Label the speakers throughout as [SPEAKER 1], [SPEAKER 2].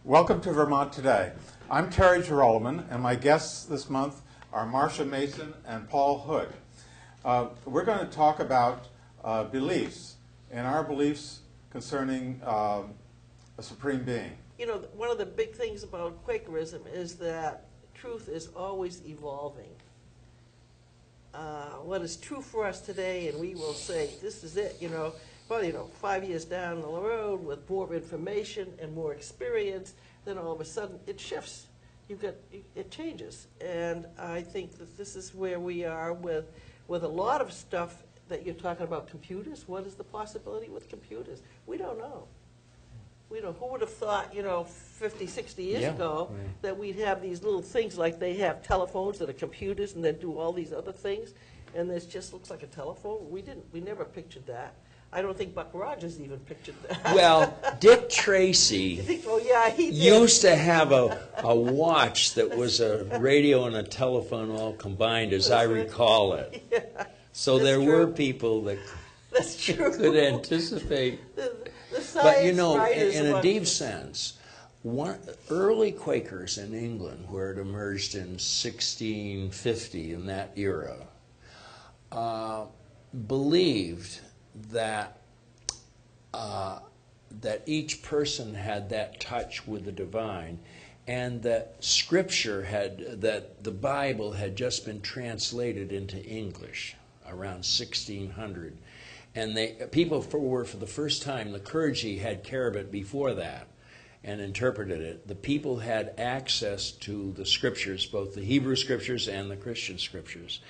[SPEAKER 1] Welcome to Vermont Today. I'm Terry Gerolman, and my guests this month are Marcia Mason and Paul Hood. We're going to talk about beliefs, and our beliefs concerning a supreme being.
[SPEAKER 2] You know, one of the big things about Quakerism is that truth is always evolving. What is true for us today, and we will say, this is it, well, 5 years down the road with more information and more experience, then all of a sudden it shifts. It changes. And I think that this is where we are with a lot of stuff that you're talking about. Computers. What is the possibility with computers? We don't know. Who would have thought, 50, 60 years ago that we'd have these little things like they have telephones that are computers and then do all these other things, and this just looks like a telephone? We never pictured that. I don't think Buck Rogers even pictured that.
[SPEAKER 3] Well, Dick Tracy
[SPEAKER 2] he
[SPEAKER 3] used to have a watch that was a radio and a telephone all combined, as I recall it.
[SPEAKER 2] Yeah,
[SPEAKER 3] so there were people that could anticipate. But in a deep sense, early Quakers in England, where it emerged in 1650, in that era, believed that each person had that touch with the divine, and that that the Bible had just been translated into English around 1600. And people were, for the first time, the clergy had care of it before that and interpreted it. The people had access to the scriptures, both the Hebrew scriptures and the Christian scriptures.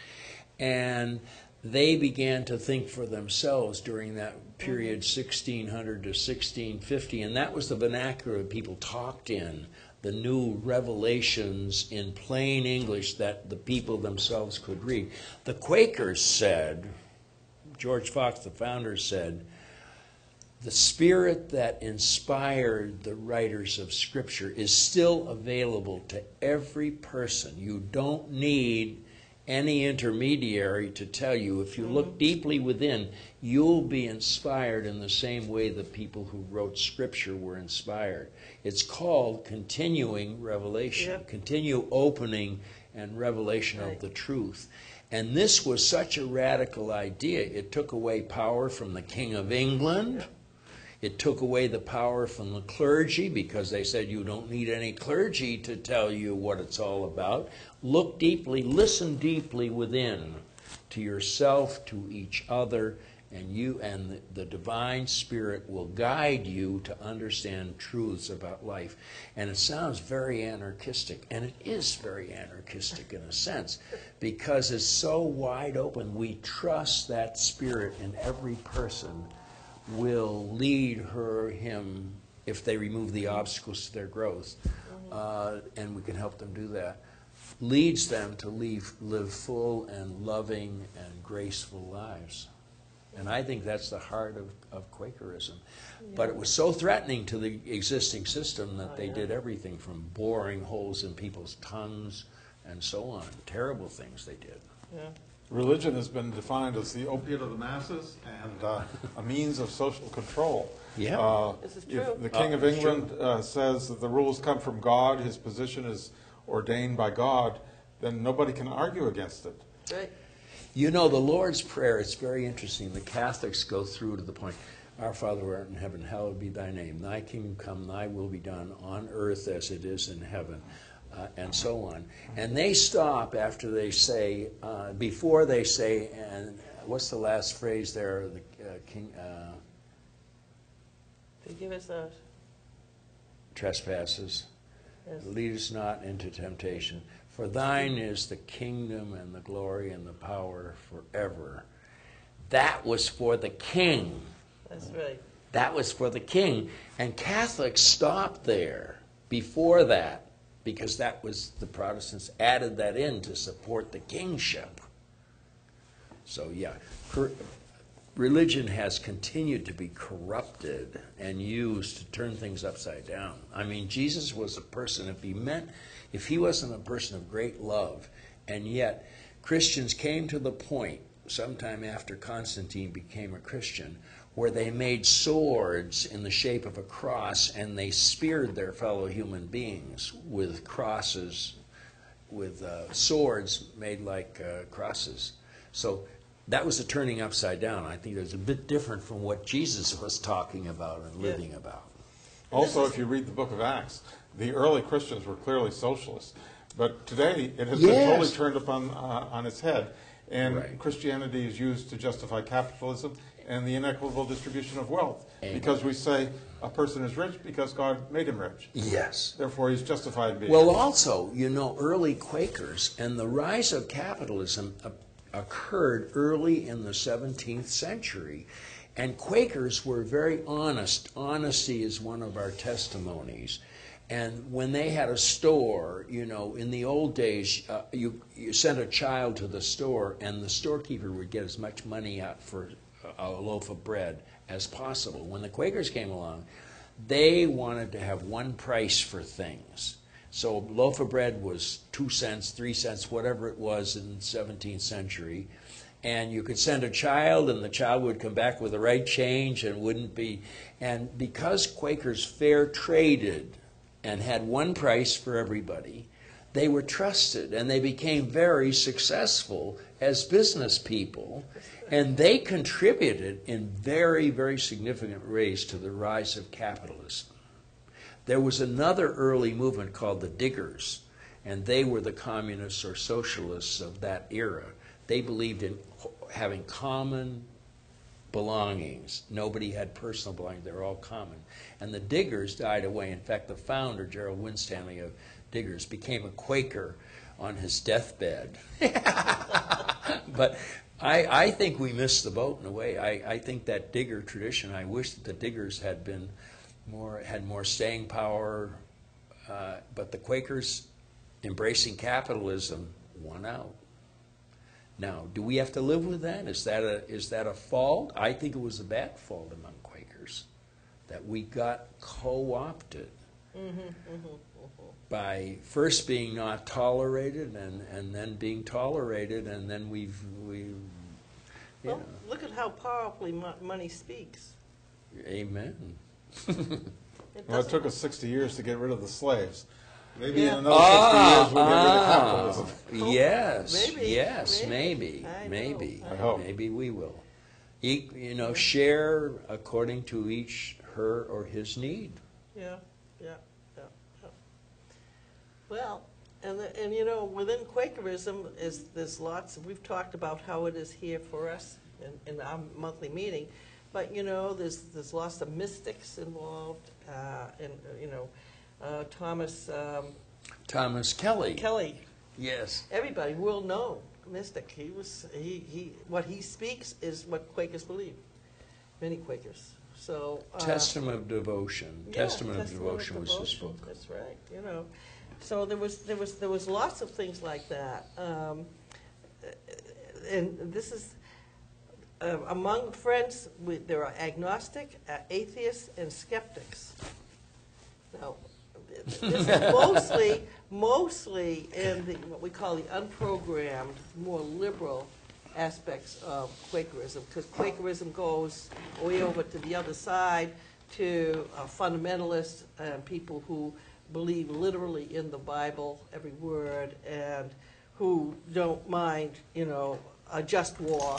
[SPEAKER 3] And they began to think for themselves during that period, 1600 to 1650, and that was the vernacular people talked in, the new revelations in plain English that the people themselves could read. The Quakers said, George Fox, the founder, said, the spirit that inspired the writers of Scripture is still available to every person. You don't need any intermediary to tell you. If you look deeply within, you'll be inspired in the same way the people who wrote Scripture were inspired. It's called continuing revelation, continue opening and revelation of the truth. And this was such a radical idea. It took away power from the King of England. It took away the power from the clergy, because they said you don't need any clergy to tell you what it's all about. Look deeply, listen deeply within to yourself, to each other, and you and the divine spirit will guide you to understand truths about life. And it sounds very anarchistic, and it is very anarchistic in a sense, because it's so wide open. We trust that spirit in every person will lead him, if they remove the obstacles to their growth, and we can help them do that, leads them to live full and loving and graceful lives. And I think that's the heart of Quakerism. But it was so threatening to the existing system that they did everything from boring holes in people's tongues and so on. Terrible things they did.
[SPEAKER 2] Yeah.
[SPEAKER 1] Religion has been defined as the opiate of the masses and a means of social control.
[SPEAKER 3] Yeah.
[SPEAKER 2] This is true.
[SPEAKER 1] If the King of England says that the rules come from God, his position is ordained by God, then nobody can argue against it.
[SPEAKER 2] Right.
[SPEAKER 3] You know, the Lord's Prayer, it's very interesting. The Catholics go through to the point, Our Father who art in heaven, hallowed be thy name. Thy kingdom come, thy will be done on earth as it is in heaven, and so on. And they stop after they say, before they say, and what's the last phrase there? The King...
[SPEAKER 2] Forgive us our
[SPEAKER 3] trespasses.
[SPEAKER 2] Yes.
[SPEAKER 3] Lead us not into temptation. For thine is the kingdom and the glory and the power forever. That was for the king.
[SPEAKER 2] That's right.
[SPEAKER 3] That was for the king. And Catholics stopped there before that, because that was, the Protestants added that in to support the kingship. So yeah, religion has continued to be corrupted and used to turn things upside down. I mean, Jesus was a person, if he wasn't a person of great love, and yet Christians came to the point, sometime after Constantine became a Christian, where they made swords in the shape of a cross, and they speared their fellow human beings with crosses, with swords made like crosses. So that was a turning upside down. I think it was a bit different from what Jesus was talking about and living about.
[SPEAKER 1] Also, if you read the book of Acts, the early Christians were clearly socialists. But today, it has been totally turned up on its head. And Christianity is used to justify capitalism and the inequitable distribution of wealth. Because we say a person is rich because God made him rich.
[SPEAKER 3] Yes.
[SPEAKER 1] Therefore, he's justified in being
[SPEAKER 3] Well,
[SPEAKER 1] rich.
[SPEAKER 3] also, you know, early Quakers and the rise of capitalism occurred early in the 17th century. And Quakers were very honest. Honesty is one of our testimonies. And when they had a store, you know, in the old days, you sent a child to the store, and the storekeeper would get as much money out for a loaf of bread as possible. When the Quakers came along, they wanted to have one price for things. So a loaf of bread was 2 cents, 3 cents, whatever it was in the 17th century. And you could send a child, and the child would come back with the right change and wouldn't be. And because Quakers fair traded and had one price for everybody, they were trusted, and they became very successful as business people, and they contributed in very, very significant ways to the rise of capitalism. There was another early movement called the Diggers, and they were the communists or socialists of that era. They believed in having common belongings. Nobody had personal belongings. They were all common. And the Diggers died away. In fact, the founder, Gerald Winstanley of Diggers, became a Quaker on his deathbed. But I think we missed the boat in a way. I think that Digger tradition, I wish that the Diggers had more staying power. But the Quakers embracing capitalism won out. Now, do we have to live with that? Is that a fault? I think it was a bad fault among Quakers, that we got co-opted by first being not tolerated and then being tolerated, and then
[SPEAKER 2] Well, look at how powerfully money speaks.
[SPEAKER 3] Amen.
[SPEAKER 1] Well, it took us 60 years to get rid of the slaves. Maybe in another 60 years we'll get rid of capitalism.
[SPEAKER 3] Yes,
[SPEAKER 2] Maybe,
[SPEAKER 3] yes,
[SPEAKER 2] maybe.
[SPEAKER 3] maybe.
[SPEAKER 2] I
[SPEAKER 1] hope.
[SPEAKER 3] Maybe we will. You know, share according to each her or his need.
[SPEAKER 2] Yeah. Well, and you know, within Quakerism there's lots. We've talked about how it is here for us in our monthly meeting, but you know, there's lots of mystics involved, and you know,
[SPEAKER 3] Thomas Kelly.
[SPEAKER 2] Kelly.
[SPEAKER 3] Yes.
[SPEAKER 2] Everybody will know mystic. He what he speaks is what Quakers believe. Many Quakers. So
[SPEAKER 3] Testament of Devotion.
[SPEAKER 2] Yeah,
[SPEAKER 3] Testament of Devotion was his book.
[SPEAKER 2] That's right. You know, so there was lots of things like that, and this is among friends. There are agnostic, atheists, and skeptics. Now, this is mostly in what we call the unprogrammed, more liberal aspects of Quakerism, because Quakerism goes way over to the other side to fundamentalists and people who believe literally in the Bible, every word, and who don't mind, you know, a just war,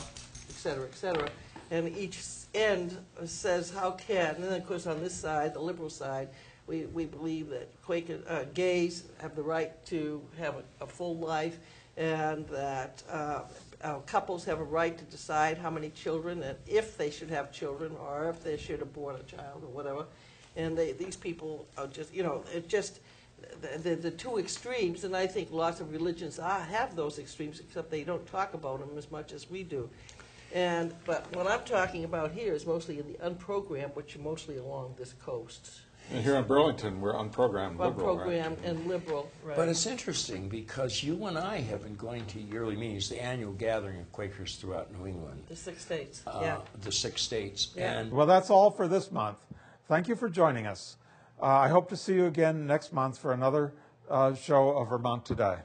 [SPEAKER 2] et cetera, and each end says how can, and then of course on this side, the liberal side, we believe that gays have the right to have a full life, and that couples have a right to decide how many children and if they should have children or if they should abort a child or whatever. And these people are just, you know, it just, the two extremes, and I think lots of religions have those extremes, except they don't talk about them as much as we do. But what I'm talking about here is mostly in the unprogrammed, which are mostly along this coast.
[SPEAKER 1] And here in Burlington, we're unprogrammed liberal.
[SPEAKER 2] Unprogrammed and liberal, right.
[SPEAKER 3] But it's interesting because you and I have been going to yearly meetings, the annual gathering of Quakers throughout New England.
[SPEAKER 2] The 6 states, yeah.
[SPEAKER 3] The 6 states.
[SPEAKER 2] Yeah.
[SPEAKER 3] And
[SPEAKER 1] Well, that's all for this month. Thank you for joining us. I hope to see you again next month for another show of Vermont Today.